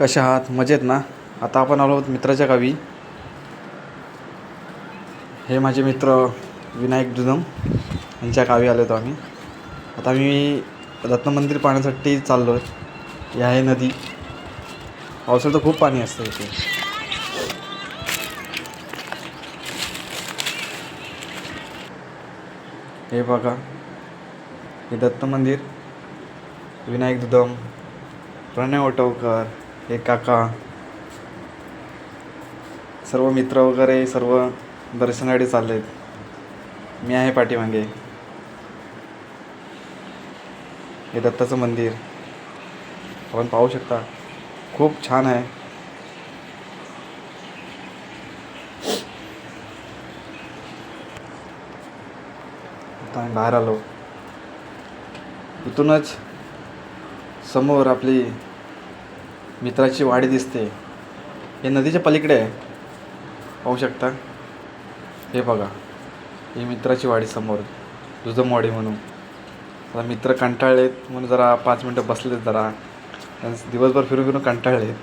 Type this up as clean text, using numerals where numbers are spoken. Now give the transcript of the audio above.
कशा आहात? मजेत ना? आता आपण आलो आहोत मित्राच्या गावी. हे माझे मित्र विनायक जुदम यांच्या गावी आलो होतो आम्ही. आता आम्ही रत्न मंदिर पाहण्यासाठी चाललो आहे. ही आहे नदी. पावसाळ्यात तर खूप पाणी असतं इथे. हे बघा, हे दत्त मंदिर. विनायक जुदम, प्रणय वटवकर, हे काका, सर्व मित्र वगैरे सर्व दर्शनासाठी चालले आहेत. मी आहे पाठीमागे. हे दत्ताचं मंदिर आपण पाहू शकता, खूप छान आहे. आता आम्ही बाहेर आलो. इथूनच समोर आपली मित्राची वाडी दिसते. हे नदीच्या पलीकडे आहे, पाहू शकता. हे बघा, ही मित्राची वाडी समोर, जुदमवाडी म्हणून. आता मित्र कंटाळलेत म्हणून जरा 5 मिनटं बसलेत. जरा दिवसभर फिरून फिरून कंटाळलेत.